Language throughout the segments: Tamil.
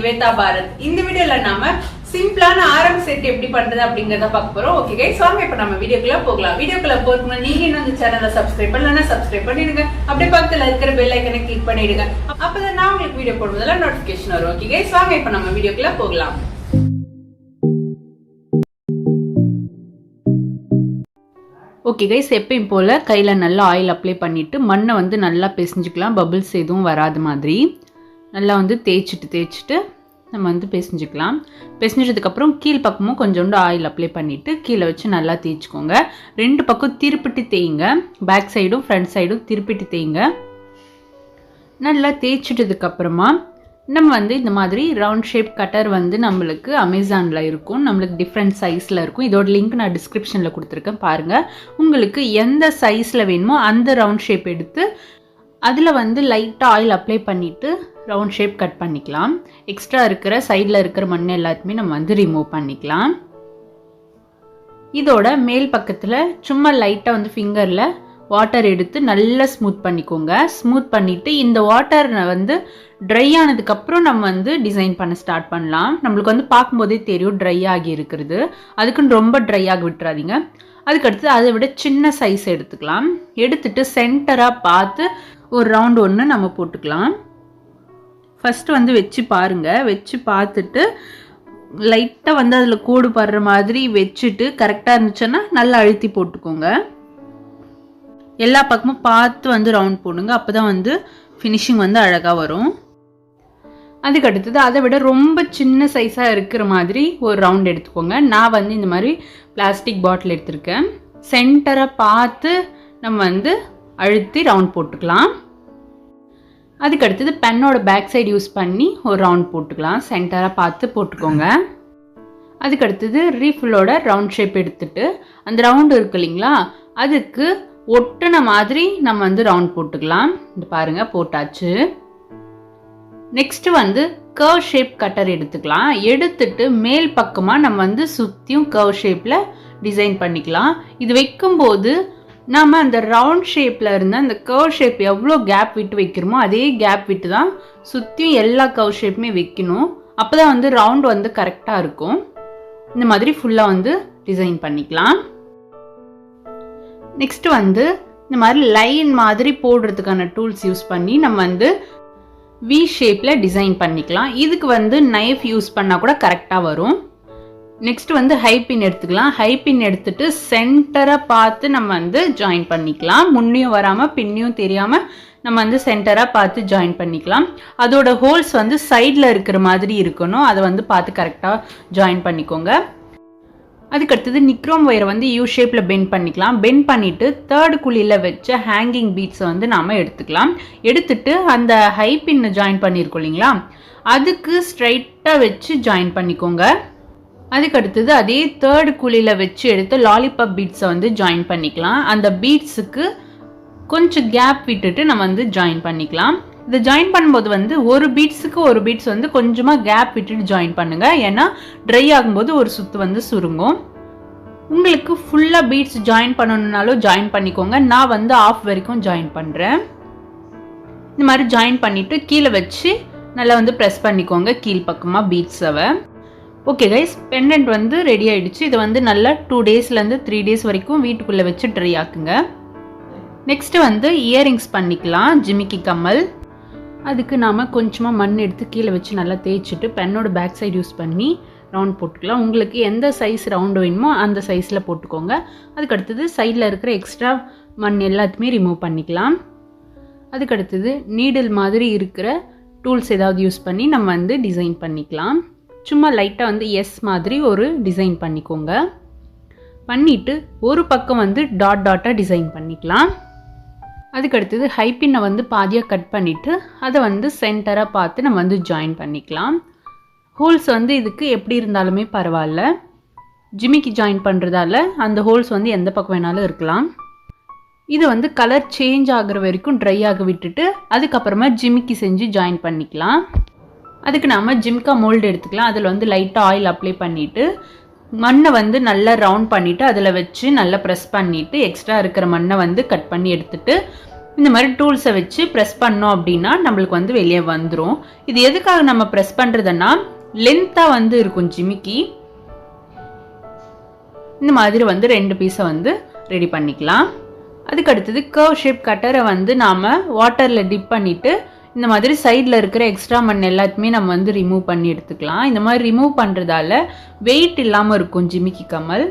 நிவேதா பாரத். இந்த வீடியோல நாம சிம்பிளான ஆரம் செட் எப்படி பண்றது அப்படிங்கறத பார்க்க போறோம். ஓகே गाइस, வாங்க இப்ப நம்ம வீடியோக்குள்ள போகலாம். வீடியோக்குள்ள போறதுக்கு நீங்க இன்னும் இந்த சேனலை சப்ஸ்கிரைப் பண்ணலனா சப்ஸ்கிரைப் பண்ணிடுங்க. அப்படியே பக்கத்துல இருக்கிற பெல் ஐகானை கிளிக் பண்ணிடுங்க. அப்பதான் நான் உங்களுக்கு வீடியோ போடும்போதெல்லாம் நோட்டிபிகேஷன் வரும். ஓகே गाइस, வாங்க இப்ப நம்ம வீடியோக்குள்ள போகலாம். ஓகே गाइस, எப்பயும் போல கையில நல்லா ஆயில் அப்ளை பண்ணிட்டு மண்ணை வந்து நல்லா பிசைஞ்சுக்கலாம். பபிள்ஸ் எதுவும் வராத மாதிரி நல்லா வந்து தேய்ச்சிட்டு நம்ம வந்து பிசைஞ்சுக்கலாம். பிசைஞ்சதுக்கப்புறம் கீழ் பக்கமும் கொஞ்சோண்டு ஆயில் அப்ளை பண்ணிவிட்டு கீழே வச்சு நல்லா தேய்ச்சிக்கோங்க. ரெண்டு பக்கம் திருப்பிட்டு தேய்ங்க. பேக் சைடும் ஃப்ரண்ட் சைடும் திருப்பிட்டு தேய்ங்க. நல்லா தேய்ச்சிட்டதுக்கப்புறமா நம்ம வந்து இந்த மாதிரி ரவுண்ட் ஷேப் கட்டர் வந்து நம்மளுக்கு அமேசானில் இருக்கும். நம்மளுக்கு டிஃப்ரெண்ட் சைஸில் இருக்கும். இதோட லிங்க் நான் டிஸ்கிரிப்ஷனில் கொடுத்துருக்கேன், பாருங்கள். உங்களுக்கு எந்த சைஸில் வேணுமோ அந்த ரவுண்ட் ஷேப் எடுத்து அதில் வந்து லைட்டாக ஆயில் அப்ளை பண்ணிவிட்டு ரவுண்ட் ஷேப் கட் பண்ணிக்கலாம். எக்ஸ்ட்ரா இருக்கிற சைடில் இருக்கிற மண் எல்லாத்தையுமே நம்ம வந்து ரிமூவ் பண்ணிக்கலாம். இதோட மேல் பக்கத்தில் சும்மா லைட்டாக வந்து ஃபிங்கரில் வாட்டர் எடுத்து நல்லா ஸ்மூத் பண்ணிக்கோங்க. ஸ்மூத் பண்ணிவிட்டு இந்த வாட்டர் வந்து ட்ரை ஆனதுக்கப்புறம் நம்ம வந்து டிசைன் பண்ண ஸ்டார்ட் பண்ணலாம். நம்மளுக்கு வந்து பார்க்கும்போதே தெரியும் ட்ரை ஆகி இருக்கிறது. அதுக்குன்னு ரொம்ப ட்ரை ஆகி விட்டுறாதீங்க. அதுக்கடுத்து அதை விட சின்ன சைஸ் எடுத்துக்கலாம். எடுத்துட்டு சென்டராக பார்த்து ஒரு ரவுண்ட் ஒன்று நம்ம போட்டுக்கலாம். ஃபஸ்ட்டு வந்து வச்சு பாருங்கள். வச்சு பார்த்துட்டு லைட்டாக வந்து அதில் கோடு படுற மாதிரி வச்சுட்டு கரெக்டாக இருந்துச்சுன்னா நல்லா அழுத்தி போட்டுக்கோங்க. எல்லா பக்கமும் பார்த்து வந்து ரவுண்ட் போடுங்க. அப்போ தான் வந்து ஃபினிஷிங் வந்து அழகாக வரும். அதுக்கடுத்தது அதை விட ரொம்ப சின்ன சைஸாக இருக்கிற மாதிரி ஒரு ரவுண்ட் எடுத்துக்கோங்க. நான் வந்து இந்த மாதிரி பிளாஸ்டிக் பாட்டில் எடுத்திருக்கேன். சென்டரை பார்த்து நம்ம வந்து அழுத்தி ரவுண்ட் போட்டுக்கலாம். அதுக்கடுத்தது பென்னோட பேக் சைடு யூஸ் பண்ணி ஒரு ரவுண்ட் போட்டுக்கலாம். சென்டராக பார்த்து போட்டுக்கோங்க. அதுக்கடுத்தது ரீஃபில்லோட ரவுண்ட் ஷேப் எடுத்துட்டு அந்த ரவுண்டு இருக்கு இல்லைங்களா, அதுக்கு ஒட்டுன மாதிரி நம்ம வந்து ரவுண்ட் போட்டுக்கலாம். இது பாருங்கள், போட்டாச்சு. நெக்ஸ்ட் வந்து கர்வ் ஷேப் கட்டர் எடுத்துக்கலாம். எடுத்துட்டு மேல் பக்கமாக நம்ம வந்து சுற்றியும் கர்வ் ஷேப்பில் டிசைன் பண்ணிக்கலாம். இது வைக்கும்போது நாம் அந்த ரவுண்ட் ஷேப்பில் இருந்த அந்த கர்வ் ஷேப் எவ்வளோ கேப் விட்டு வைக்கிறோமோ அதே கேப் விட்டு தான் சுற்றியும் எல்லா கர்வ் ஷேப்புமே வைக்கணும். அப்போ தான் வந்து ரவுண்ட் வந்து கரெக்டாக இருக்கும். இந்த மாதிரி ஃபுல்லாக வந்து டிசைன் பண்ணிக்கலாம். நெக்ஸ்ட் வந்து இந்த மாதிரி லைன் மாதிரி போடுறதுக்கான டூல்ஸ் யூஸ் பண்ணி நம்ம வந்து வி ஷேப்பில் டிசைன் பண்ணிக்கலாம். இதுக்கு வந்து நைஃப் யூஸ் பண்ணால் கூட கரெக்டாக வரும். நெக்ஸ்ட் வந்து ஹை பின் எடுத்துக்கலாம். ஹை பின் எடுத்துட்டு சென்டரை பார்த்து நம்ம வந்து ஜாயின் பண்ணிக்கலாம். முன்னையும் வராமல் பின்னையும் தெரியாமல் நம்ம வந்து சென்டராக பார்த்து ஜாயின் பண்ணிக்கலாம். அதோட ஹோல்ஸ் வந்து சைடில் இருக்கிற மாதிரி இருக்கணும். அதை வந்து பார்த்து கரெக்டாக ஜாயின் பண்ணிக்கோங்க. அதுக்கடுத்தது நிக்ரோம் ஒயரை வந்து யூ ஷேப்பில் பெண்ட் பண்ணிக்கலாம். பெண்ட் பண்ணிவிட்டு தேர்டு குழியில் வச்ச ஹேங்கிங் பீட்ஸை வந்து நாம் எடுத்துக்கலாம். எடுத்துட்டு அந்த ஹை பின்னை ஜாயின் பண்ணியிருக்கோம் இல்லைங்களா, அதுக்கு ஸ்ட்ரைட்டாக வச்சு ஜாயின் பண்ணிக்கோங்க. அதுக்கடுத்தது அதே தேர்டு குழியில் வச்சு எடுத்து லாலிபாப் பீட்ஸை வந்து ஜாயின் பண்ணிக்கலாம். அந்த பீட்ஸுக்கு கொஞ்சம் கேப் விட்டுட்டு நம்ம வந்து ஜாயின் பண்ணிக்கலாம். இதை ஜாயின் பண்ணும்போது வந்து ஒரு பீட்ஸுக்கு ஒரு பீட்ஸ் வந்து கொஞ்சமாக கேப் விட்டுட்டு ஜாயின் பண்ணுங்கள். ஏன்னா ட்ரை ஆகும்போது ஒரு சுற்று வந்து சுருங்கும். உங்களுக்கு ஃபுல்லாக பீட்ஸ் ஜாயின் பண்ணணுன்னாலும் ஜாயின் பண்ணிக்கோங்க. நான் வந்து ஆஃப் வரைக்கும் ஜாயின் பண்ணுறேன். இந்த மாதிரி ஜாயின் பண்ணிவிட்டு கீழே வச்சு நல்லா வந்து ப்ரெஸ் பண்ணிக்கோங்க கீழ் பக்கமாக பீட்ஸவை. ஓகே கைஸ், பெண்டன்ட் வந்து ரெடி ஆகிடுச்சு. இதை வந்து நல்லா 2 டேஸ்லேருந்து 3 டேஸ் வரைக்கும் வீட்டுக்குள்ளே வச்சு ட்ரை ஆக்குங்க. நெக்ஸ்ட்டு வந்து இயரிங்ஸ் பண்ணிக்கலாம். ஜிமிக்கி கம்மல். அதுக்கு நாம் கொஞ்சமாக மண் எடுத்து கீழே வச்சு நல்லா தேய்ச்சிட்டு பென்னோட பேக் சைடு யூஸ் பண்ணி ரவுண்ட் போட்டுக்கலாம். உங்களுக்கு எந்த சைஸ் ரவுண்டு வேணுமோ அந்த சைஸில் போட்டுக்கோங்க. அதுக்கடுத்தது சைடில் இருக்கிற எக்ஸ்ட்ரா மண் எல்லாத்தையுமே ரிமூவ் பண்ணிக்கலாம். அதுக்கடுத்தது நீடில் மாதிரி இருக்கிற டூல்ஸ் ஏதாவது யூஸ் பண்ணி நம்ம வந்து டிசைன் பண்ணிக்கலாம். சும்மா லைட்டாக வந்து எஸ் மாதிரி ஒரு டிசைன் பண்ணிக்கோங்க. பண்ணிவிட்டு ஒரு பக்கம் வந்து டாட்டாக டிசைன் பண்ணிக்கலாம். அதுக்கடுத்தது ஹை பின்னை வந்து பாதியாக கட் பண்ணிவிட்டு அதை வந்து சென்டராக பார்த்து நம்ம வந்து ஜாயின் பண்ணிக்கலாம். ஹோல்ஸ் வந்து இதுக்கு எப்படி இருந்தாலுமே பரவாயில்ல. ஜிமிக்கி ஜாயின் பண்ணுறதால அந்த ஹோல்ஸ் வந்து எந்த பக்கம் வேணாலும் இருக்கலாம். இது வந்து கலர் சேஞ்ச் ஆகிற வரைக்கும் ட்ரை ஆக விட்டுட்டு அதுக்கப்புறமா ஜிமிக்கி செஞ்சு ஜாயின் பண்ணிக்கலாம். அதுக்கு நாம் ஜிம்கா மோல்டு எடுத்துக்கலாம். அதில் வந்து லைட்டாக ஆயில் அப்ளை பண்ணிவிட்டு மண்ணை வந்து நல்லா ரவுண்ட் பண்ணிவிட்டு அதில் வச்சு நல்லா ப்ரெஸ் பண்ணிவிட்டு எக்ஸ்ட்ரா இருக்கிற மண்ணை வந்து கட் பண்ணி எடுத்துட்டு இந்த மாதிரி டூல்ஸை வச்சு ப்ரெஸ் பண்ணோம் அப்படின்னா நம்மளுக்கு வந்து வெளியே வந்துடும். இது எதுக்காக நம்ம ப்ரெஸ் பண்ணுறதுன்னா லென்த்தாக வந்து இருக்கும் ஜிமிக்கி. இந்த மாதிரி வந்து 2 பீஸை வந்து ரெடி பண்ணிக்கலாம். அதுக்கு அடுத்தது கர்வ் ஷேப் கட்டரை வந்து நாம் வாட்டரில் டிப் பண்ணிவிட்டு இந்த மாதிரி சைடில் இருக்கிற எக்ஸ்ட்ரா மண் எல்லாத்தையுமே நம்ம வந்து ரிமூவ் பண்ணி எடுத்துக்கலாம். இந்த மாதிரி ரிமூவ் பண்ணுறதால வெயிட் இல்லாமல் இருக்கும் ஜிமிக்கி கம்மல்.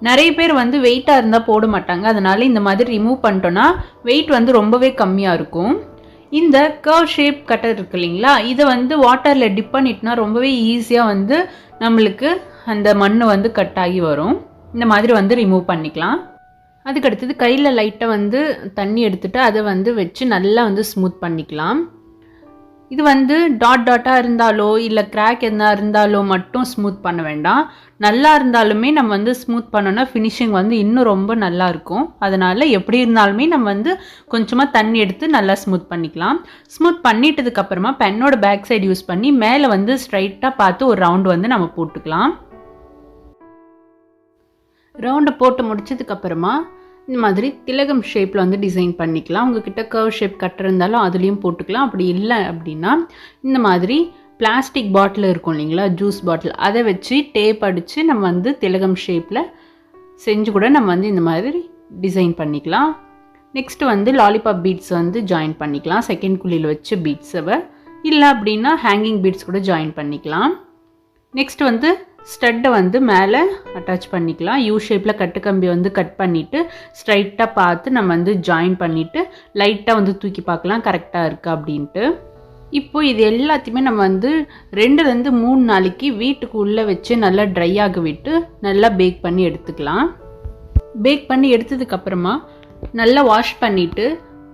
நிறைய பேர் வந்து வெயிட்டாக இருந்தால் போட மாட்டாங்க. அதனால இந்த மாதிரி ரிமூவ் பண்ணிட்டோன்னா வெயிட் வந்து ரொம்பவே கம்மியாக இருக்கும். இந்த கர்வ் ஷேப் கட்டர் இருக்கு இல்லைங்களா, இதை வந்து வாட்டரில் டிப் பண்ணிட்டோன்னா ரொம்பவே ஈஸியாக வந்து நம்மளுக்கு அந்த மண் வந்து கட் ஆகி வரும். இந்த மாதிரி வந்து ரிமூவ் பண்ணிக்கலாம். அதுக்கடுத்தது கையில் லைட்டாக வந்து தண்ணி எடுத்துகிட்டு அதை வந்து வச்சு நல்லா வந்து ஸ்மூத் பண்ணிக்கலாம். இது வந்து டாட்டாக இருந்தாலோ இல்லை கிராக் எதனா இருந்தாலோ மட்டும் ஸ்மூத் பண்ண வேண்டாம். நல்லா இருந்தாலுமே நம்ம வந்து ஸ்மூத் பண்ணோன்னா ஃபினிஷிங் வந்து இன்னும் ரொம்ப நல்லா இருக்கும். அதனால் எப்படி இருந்தாலுமே நம்ம வந்து கொஞ்சமாக தண்ணி எடுத்து நல்லா ஸ்மூத் பண்ணிக்கலாம். ஸ்மூத் பண்ணிட்டதுக்கப்புறமா பென்னோட பேக் சைடு யூஸ் பண்ணி மேலே வந்து ஸ்ட்ரைட்டாக பார்த்து ஒரு ரவுண்டு வந்து நம்ம போட்டுக்கலாம். ரவுண்டை போட்டு முடிச்சதுக்கப்புறமா இந்த மாதிரி திலகம் ஷேப்பில் வந்து டிசைன் பண்ணிக்கலாம். உங்ககிட்ட கர்வ் ஷேப் கட்டர் இருந்தாலும் அதுலேயும் போட்டுக்கலாம். அப்படி இல்லை அப்படின்னா இந்த மாதிரி பிளாஸ்டிக் பாட்டில் இருக்கும் இல்லைங்களா, ஜூஸ் பாட்டில், அதை வச்சு டேப் அடித்து நம்ம வந்து திலகம் ஷேப்பில் செஞ்சு கூட நம்ம வந்து இந்த மாதிரி டிசைன் பண்ணிக்கலாம். நெக்ஸ்ட்டு வந்து லாலிபாப் பீட்ஸ் வந்து ஜாயின் பண்ணிக்கலாம். செகண்ட் குழியில் வச்சு பீட்ஸை இல்லை அப்படின்னா ஹேங்கிங் பீட்ஸ் கூட ஜாயின் பண்ணிக்கலாம். நெக்ஸ்ட் வந்து ஸ்டட்டை வந்து மேலே அட்டாச் பண்ணிக்கலாம். யூ ஷேப்பில் கட்டுக்கம்பி வந்து கட் பண்ணிவிட்டு ஸ்ட்ரைட்டாக பார்த்து நம்ம வந்து ஜாயின் பண்ணிவிட்டு லைட்டாக வந்து தூக்கி பார்க்கலாம் கரெக்டாக இருக்கா அப்படின்ட்டு. இப்போது இது எல்லாத்தையுமே நம்ம வந்து 2லேருந்து 3 நாளைக்கு வீட்டுக்கு உள்ளே வச்சு நல்லா ட்ரை ஆக விட்டு நல்லா பேக் பண்ணி எடுத்துக்கலாம். பேக் பண்ணி எடுத்ததுக்கப்புறமா நல்லா வாஷ் பண்ணிவிட்டு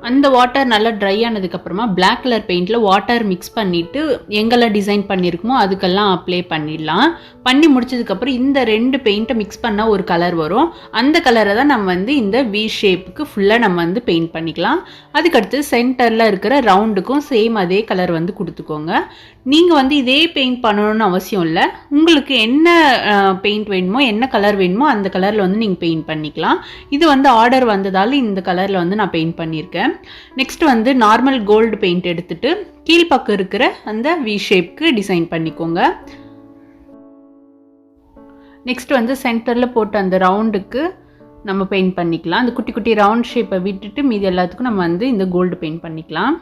அந்த வாட்டர் நல்லா ட்ரை ஆனதுக்கப்புறமா பிளாக் கலர் பெயிண்டில் வாட்டர் மிக்ஸ் பண்ணிவிட்டு எங்கெல்லாம் டிசைன் பண்ணியிருக்குமோ அதுக்கெல்லாம் அப்ளை பண்ணிடலாம். பண்ணி முடிச்சதுக்கப்புறம் இந்த 2 பெயிண்ட்டை மிக்ஸ் பண்ணால் ஒரு கலர் வரும். அந்த கலரை தான் நம்ம வந்து இந்த வி ஷேப்புக்கு ஃபுல்லாக நம்ம வந்து பெயிண்ட் பண்ணிக்கலாம். அதுக்கடுத்து சென்டரில் இருக்கிற ரவுண்டுக்கும் சேம் அதே கலர் வந்து கொடுத்துக்கோங்க. நீங்கள் வந்து இதே பெயிண்ட் பண்ணணும்னு அவசியம் இல்லை. உங்களுக்கு என்ன பெயிண்ட் வேணுமோ என்ன கலர் வேணுமோ அந்த கலரில் வந்து நீங்கள் பெயிண்ட் பண்ணிக்கலாம். இது வந்து ஆர்டர் வந்ததால் இந்த கலரில் வந்து நான் பெயிண்ட் பண்ணியிருக்கேன். நெக்ஸ்ட் வந்து நார்மல் கோல்டு பெயிண்ட் எடுத்துட்டு கீழ்பக்கம் இருக்கிற அந்த வி ஷேப்க்கு டிசைன் பண்ணிக்கோங்க. நெக்ஸ்ட் வந்து சென்டரில் போட்ட அந்த ரவுண்டுக்கு நம்ம பெயிண்ட் பண்ணிக்கலாம். அந்த குட்டி குட்டி ரவுண்ட் ஷேப்பை விட்டுட்டு மீதி எல்லாத்துக்கும் நம்ம வந்து இந்த கோல்டு பெயிண்ட் பண்ணிக்கலாம்.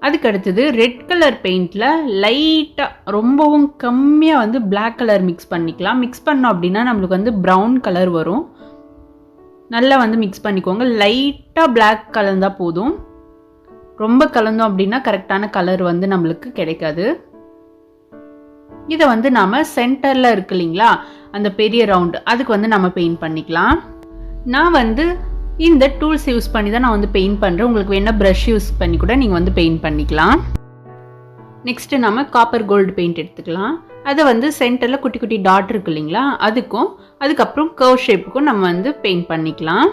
அதுக்கு அடுத்தது ரெட் கலர் பெயிண்டில் லைட்டாக ரொம்பவும் கம்மியாக வந்து பிளாக் கலர் மிக்ஸ் பண்ணிக்கலாம். மிக்ஸ் பண்ணோம் அப்படின்னா நம்மளுக்கு வந்து ப்ரௌன் கலர் வரும். நல்லா வந்து மிக்ஸ் பண்ணிக்கோங்க. லைட்டாக பிளாக் கலந்தால் போதும். ரொம்ப கலந்தோம் அப்படின்னா கரெக்டான கலர் வந்து நம்மளுக்கு கிடைக்காது. இதை வந்து நாம் சென்டரில் இருக்கு இல்லைங்களா அந்த பெரிய ரவுண்டு அதுக்கு வந்து நம்ம பெயிண்ட் பண்ணிக்கலாம். நான் வந்து இந்த டூல்ஸ் யூஸ் பண்ணி தான் நான் வந்து பெயிண்ட் பண்ணுறேன். உங்களுக்கு வேணால் ப்ரஷ் யூஸ் பண்ணி கூட நீங்கள் வந்து பெயிண்ட் பண்ணிக்கலாம். நெக்ஸ்ட்டு நம்ம காப்பர் கோல்டு பெயிண்ட் எடுத்துக்கலாம். அதை வந்து சென்டரில் குட்டி குட்டி டாட் இருக்கு இல்லைங்களா அதுக்கும் அதுக்கப்புறம் கர்வ் ஷேப்புக்கும் நம்ம வந்து பெயிண்ட் பண்ணிக்கலாம்.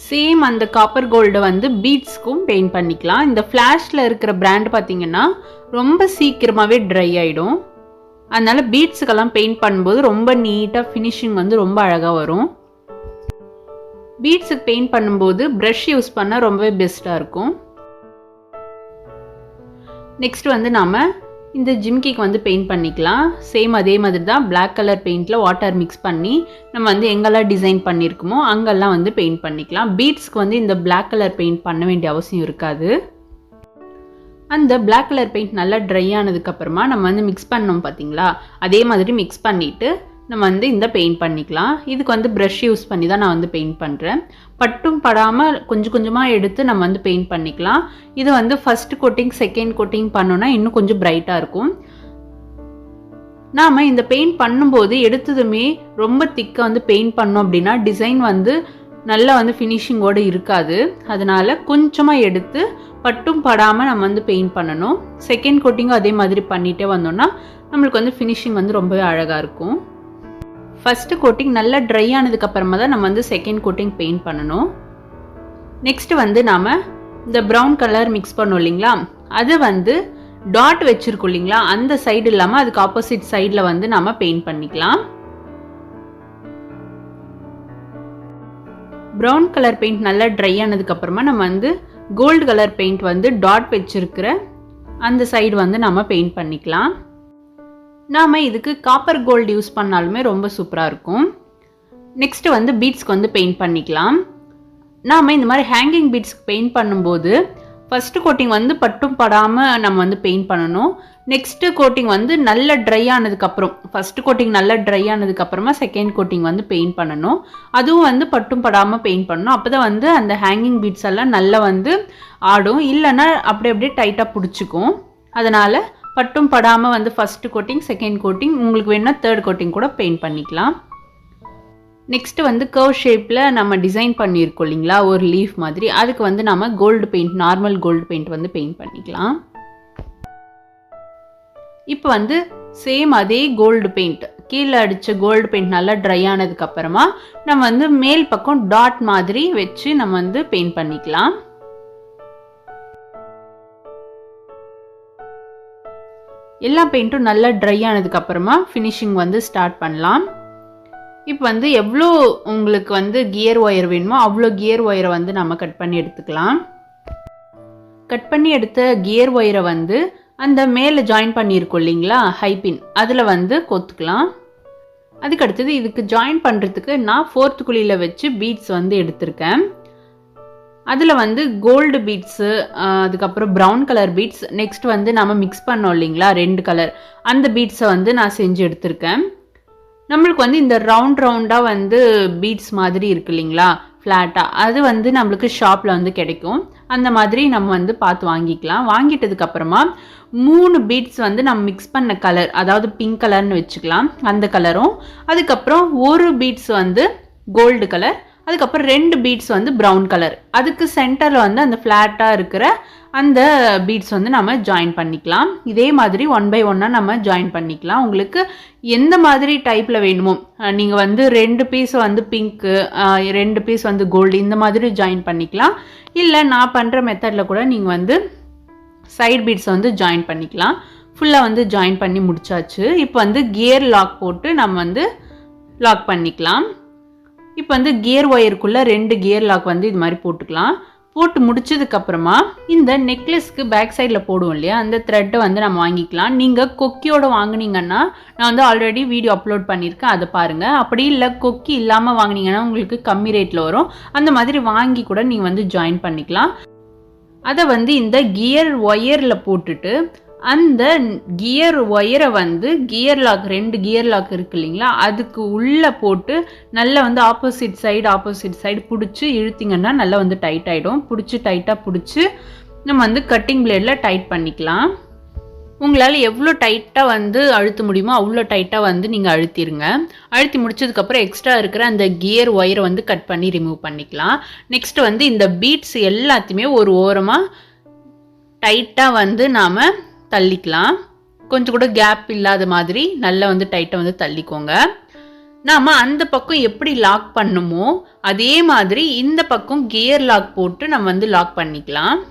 சேம் அந்த காப்பர் கோல்டை வந்து பீட்ஸ்க்கும் பெயிண்ட் பண்ணிக்கலாம். இந்த ஃப்ளாஷில் இருக்கிற பிராண்ட் பார்த்தீங்கன்னா ரொம்ப சீக்கிரமாகவே ட்ரை ஆகிடும். அதனால் பீட்ஸுக்கெல்லாம் பெயிண்ட் பண்ணும்போது ரொம்ப நீட்டாக ஃபினிஷிங் வந்து ரொம்ப அழகாக வரும். பீட்ஸுக்கு பெயிண்ட் பண்ணும்போது ப்ரஷ் யூஸ் பண்ணால் ரொம்பவே பெஸ்ட்டாக இருக்கும். நெக்ஸ்ட் வந்து நாம் இந்த ஜிம்கிக்கு வந்து பெயிண்ட் பண்ணிக்கலாம். சேம் அதே மாதிரி தான் பிளாக் கலர் பெயிண்டில் வாட்டர் மிக்ஸ் பண்ணி நம்ம வந்து எங்கெல்லாம் டிசைன் பண்ணியிருக்குமோ அங்கெல்லாம் வந்து பெயிண்ட் பண்ணிக்கலாம். பீட்ஸ்க்கு வந்து இந்த பிளாக் கலர் பெயிண்ட் பண்ண வேண்டிய அவசியம் இருக்காது. அந்த பிளாக் கலர் பெயிண்ட் நல்லா ட்ரை ஆனதுக்கப்புறமா நம்ம வந்து மிக்ஸ் பண்ணோம் பார்த்தீங்களா அதே மாதிரி மிக்ஸ் பண்ணிவிட்டு நம்ம வந்து இந்த பெயிண்ட் பண்ணிக்கலாம். இதுக்கு வந்து ப்ரஷ் யூஸ் பண்ணி தான் நான் வந்து பெயிண்ட் பண்ணுறேன். பட்டும் படாமல் கொஞ்சம் கொஞ்சமாக எடுத்து நம்ம வந்து பெயிண்ட் பண்ணிக்கலாம். இது வந்து ஃபஸ்ட்டு கோட்டிங் செகண்ட் கோட்டிங் பண்ணோன்னா இன்னும் கொஞ்சம் பிரைட்டாக இருக்கும். நாம் இந்த பெயிண்ட் பண்ணும்போது எடுத்ததுமே ரொம்ப திக்காக வந்து பெயிண்ட் பண்ணோம் அப்படின்னா டிசைன் வந்து நல்லா வந்து ஃபினிஷிங்கோடு இருக்காது. அதனால் கொஞ்சமாக எடுத்து பட்டும் படாமல் நம்ம வந்து பெயிண்ட் பண்ணணும். செகண்ட் கோட்டிங்கும் அதே மாதிரி பண்ணிகிட்டே வந்தோம்னா நம்மளுக்கு வந்து ஃபினிஷிங் வந்து ரொம்பவே அழகாக இருக்கும். ஃபஸ்ட்டு கோட்டிங் நல்லா ட்ரை ஆனதுக்கப்புறமா தான் நம்ம வந்து செகண்ட் கோட்டிங் பெயிண்ட் பண்ணணும். நெக்ஸ்ட்டு வந்து நாம் இந்த ப்ரௌன் கலர் மிக்ஸ் பண்ணோம் இல்லைங்களா அதை வந்து டாட் வச்சுருக்கோம் இல்லைங்களா அந்த சைடு இல்லாமல் அதுக்கு ஆப்போசிட் சைடில் வந்து நாம் பெயிண்ட் பண்ணிக்கலாம். ப்ரௌன் கலர் பெயிண்ட் நல்லா ட்ரை ஆனதுக்கப்புறமா நம்ம வந்து கோல்டு கலர் பெயிண்ட் வந்து டாட் வச்சிருக்கிற அந்த சைடு வந்து நம்ம பெயிண்ட் பண்ணிக்கலாம். நாம் இதுக்கு காப்பர் கோல்டு யூஸ் பண்ணாலுமே ரொம்ப சூப்பராக இருக்கும். நெக்ஸ்ட்டு வந்து பீட்ஸ்க்கு வந்து பெயிண்ட் பண்ணிக்கலாம். நாம் இந்த மாதிரி ஹேங்கிங் பீட்ஸ்க்கு பெயிண்ட் பண்ணும்போது ஃபஸ்ட்டு கோட்டிங் வந்து பட்டும் படாமல் நம்ம வந்து பெயிண்ட் பண்ணணும். நெக்ஸ்ட்டு கோட்டிங் வந்து நல்ல ட்ரை ஆனதுக்கப்புறம், ஃபஸ்ட்டு கோட்டிங் நல்லா ட்ரை ஆனதுக்கப்புறமா செகண்ட் கோட்டிங் வந்து பெயிண்ட் பண்ணணும். அதுவும் வந்து பட்டும் படாமல் பெயிண்ட் பண்ணணும். அப்போ தான் வந்து அந்த ஹேங்கிங் பீட்ஸ் எல்லாம் நல்லா வந்து ஆடும். இல்லைன்னா அப்படியே டைட்டாக பிடிச்சிக்கும். அதனால் பட்டும் படாமல் வந்து ஃபஸ்ட்டு கோட்டிங் செகண்ட் கோட்டிங், உங்களுக்கு வேணுன்னா தேர்ட் கோட்டிங் கூட பெயிண்ட் பண்ணிக்கலாம். நெக்ஸ்ட்டு வந்து கர்வ் ஷேப்பில் நம்ம டிசைன் பண்ணியிருக்கோம் இல்லைங்களா, ஒரு லீஃப் மாதிரி. அதுக்கு வந்து நம்ம gold paint, normal gold paint வந்து பெயிண்ட் பண்ணிக்கலாம். இப்போ வந்து சேம் அதே கோல்டு பெயிண்ட், கீழே அடித்த கோல்டு பெயிண்ட் நல்லா ட்ரை ஆனதுக்கப்புறமா நம்ம வந்து மேல் பக்கம் டாட் மாதிரி வச்சு நம்ம வந்து பெயிண்ட் பண்ணிக்கலாம். எல்லா பெயிண்ட்டும் நல்லா ட்ரை ஆனதுக்கப்புறமா ஃபினிஷிங் வந்து ஸ்டார்ட் பண்ணலாம். இப்போ வந்து எவ்வளோ உங்களுக்கு வந்து கியர் ஒயர் வேணுமோ அவ்வளோ கியர் ஒயரை வந்து நம்ம கட் பண்ணி எடுத்துக்கலாம். கட் பண்ணி எடுத்த கியர் ஒயரை வந்து அந்த மேலே ஜாயின் பண்ணியிருக்கோம் இல்லைங்களா ஹைபின், அதில் வந்து கொத்துக்கலாம். அதுக்கடுத்தது இதுக்கு ஜாயின் பண்ணுறதுக்கு நான் 4th குழியில் வச்சு பீட்ஸ் வந்து எடுத்திருக்கேன். அதில் வந்து கோல்டு பீட்ஸு, அதுக்கப்புறம் ப்ரௌன் கலர் பீட்ஸ், நெக்ஸ்ட் வந்து நம்ம மிக்ஸ் பண்ணோம் இல்லைங்களா 2 கலர், அந்த பீட்ஸை வந்து நான் செஞ்சு எடுத்திருக்கேன். நம்மளுக்கு வந்து இந்த ரவுண்டாக வந்து பீட்ஸ் மாதிரி இருக்கு இல்லைங்களா ஃப்ளாட்டாக, அது வந்து நம்மளுக்கு ஷாப்பில் வந்து கிடைக்கும். அந்த மாதிரி நம்ம வந்து பார்த்து வாங்கிக்கலாம். வாங்கிட்டதுக்கப்புறமா 3 பீட்ஸ் வந்து நம்ம மிக்ஸ் பண்ண கலர், அதாவது பிங்க் கலர்னு வச்சுக்கலாம், அந்த கலரும், அதுக்கப்புறம் 1 பீட்ஸ் வந்து கோல்டு கலர், அதுக்கப்புறம் 2 பீட்ஸ் வந்து ப்ரௌன் கலர், அதுக்கு சென்டரில் வந்து அந்த ஃப்ளாட்டாக இருக்கிற அந்த பீட்ஸ் வந்து நம்ம ஜாயின் பண்ணிக்கலாம். இதே மாதிரி 1 by 1 நம்ம ஜாயின் பண்ணிக்கலாம். உங்களுக்கு எந்த மாதிரி டைப்பில் வேணுமோ, நீங்கள் வந்து 2 பீஸ் வந்து பிங்க்கு, 2 பீஸ் வந்து கோல்டு, இந்த மாதிரி ஜாயின் பண்ணிக்கலாம். இல்லை நான் பண்ணுற மெத்தடில் கூட நீங்கள் வந்து சைட் பீட்ஸ் வந்து ஜாயின் பண்ணிக்கலாம். ஃபுல்லாக வந்து ஜாயின் பண்ணி முடிச்சாச்சு. இப்போ வந்து கியர் லாக் போட்டு நம்ம வந்து லாக் பண்ணிக்கலாம். இப்போ வந்து கியர் ஒயருக்குள்ளே 2 கியர் லாக் வந்து இது மாதிரி போட்டுக்கலாம். போட்டு முடிச்சதுக்கப்புறமா இந்த நெக்லஸ்க்கு பேக் சைடில் போடுவோம் இல்லையா, அந்த த்ரெட்டை வந்து நம்ம வாங்கிக்கலாம். நீங்கள் கொக்கியோட வாங்கினீங்கன்னா, நான் வந்து ஆல்ரெடி வீடியோ அப்லோட் பண்ணியிருக்கேன், அதை பாருங்கள். அப்படி இல்லை கொக்கி இல்லாமல் வாங்கினீங்கன்னா உங்களுக்கு கம்மி ரேட்டில் வரும். அந்த மாதிரி வாங்கி கூட நீங்கள் வந்து ஜாயின் பண்ணிக்கலாம். அதை வந்து இந்த கியர் ஒயரில் போட்டுட்டு அந்த கியர் ஒயரை வந்து கியர் லாக், 2 கியர் லாக் இருக்கு இல்லைங்களா, அதுக்கு உள்ளே போட்டு நல்லா வந்து ஆப்போசிட் சைடு பிடிச்சி இழுத்திங்கன்னா நல்லா வந்து டைட் ஆகிடும். டைட்டாக பிடிச்சி நம்ம வந்து கட்டிங் பிளேடில் டைட் பண்ணிக்கலாம். உங்களால் எவ்வளோ டைட்டாக வந்து அழுத்த முடியுமோ அவ்வளோ டைட்டாக வந்து நீங்கள் அழுத்திடுங்க. அழுத்தி முடிச்சதுக்கப்புறம் எக்ஸ்ட்ரா இருக்கிற அந்த கியர் ஒயரை வந்து கட் பண்ணி ரிமூவ் பண்ணிக்கலாம். நெக்ஸ்ட் வந்து இந்த பீட்ஸ் எல்லாத்தையுமே ஒரு ஓரமாக டைட்டாக வந்து நாம் தள்ளிக்கலாம். கொஞ்சம் கூட கேப் இல்லாத மாதிரி நல்லா வந்து டைட்டாக வந்து தள்ளிக்கோங்க. நாம் அந்த பக்கம் எப்படி லாக் பண்ணுமோ அதே மாதிரி இந்த பக்கம் கியர் லாக் போட்டு நம்ம வந்து லாக் பண்ணிக்கலாம்.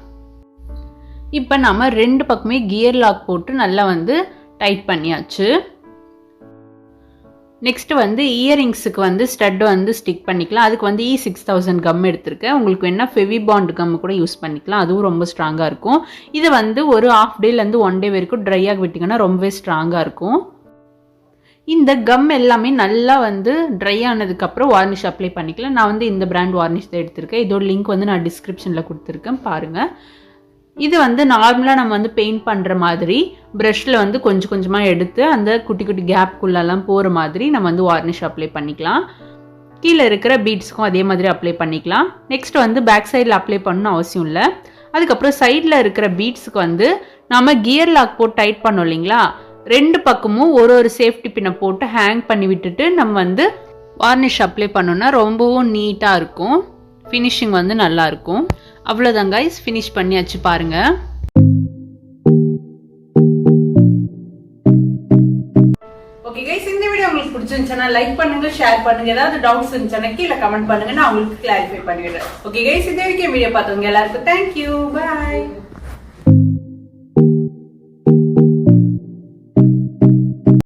இப்போ நம்ம 2 பக்கமே கியர் லாக் போட்டு நல்லா வந்து டைட் பண்ணியாச்சு. நெக்ஸ்ட் வந்து இயரிங்ஸுக்கு வந்து ஸ்டட் வந்து ஸ்டிக் பண்ணிக்கலாம். அதுக்கு வந்து E6000 கம் எடுத்திருக்கேன். உங்களுக்கு வேணா ஃபெவிபாண்ட் கம் கூட யூஸ் பண்ணிக்கலாம், அதுவும் ரொம்ப ஸ்ட்ராங்காக இருக்கும். இது வந்து ஒரு ½ டேலேருந்து 1 டே வரைக்கும் ட்ரை ஆக விட்டிங்கன்னா ரொம்பவே ஸ்ட்ராங்காக இருக்கும். இந்த கம் எல்லாமே நல்லா வந்து ட்ரை ஆனதுக்கப்புறம் வார்னிஷ் அப்ளை பண்ணிக்கலாம். நான் வந்து இந்த பிராண்ட் வார்னிஷ் தான் எடுத்திருக்கேன். இதோட லிங்க் வந்து நான் டிஸ்கிரிப்ஷனில் கொடுத்துருக்கேன், பாருங்கள். இது வந்து நார்மலாக நம்ம வந்து பெயிண்ட் பண்ணுற மாதிரி ப்ரஷில் வந்து கொஞ்சம் கொஞ்சமாக எடுத்து அந்த குட்டி குட்டி கேப்குள்ளெல்லாம் போகிற மாதிரி நம்ம வந்து வார்னிஷ் அப்ளை பண்ணிக்கலாம். கீழே இருக்கிற பீட்ஸ்க்கும் அதே மாதிரி அப்ளை பண்ணிக்கலாம். நெக்ஸ்ட் வந்து பேக் சைடில் அப்ளை பண்ணணும் அவசியம் இல்லை. அதுக்கப்புறம் சைடில் இருக்கிற பீட்ஸுக்கு வந்து நம்ம கியர் லாக் போட்டு டைட் பண்ணோம் இல்லைங்களா, 2 பக்கமும் ஒரு சேஃப்டி பின்னை போட்டு ஹேங் பண்ணி விட்டுட்டு நம்ம வந்து வார்னிஷ் அப்ளை பண்ணோன்னா ரொம்பவும் நீட்டாக இருக்கும். ஃபினிஷிங் வந்து நல்லாயிருக்கும். அவ்வளோதான் கைஸ், ஃபினிஷ் பண்ணியாச்சு பாருங்கள். ஓகே கைஸ், இந்த வீடியோ உங்களுக்கு பிடிச்சிருந்துச்சுன்னா லைக் பண்ணுங்க, ஷேர் பண்ணுங்க. ஏதாவது டவுட்ஸ் இருந்துச்சுன்னா கீழே கமெண்ட் பண்ணுங்க, நான் உங்களுக்கு கிளாரிஃபை பண்ணிடுறேன். ஓகே கைஸ், இந்த வரைக்கும் வீடியோ பார்த்தவங்க எல்லாருக்கும் தேங்க்யூ, பாய்.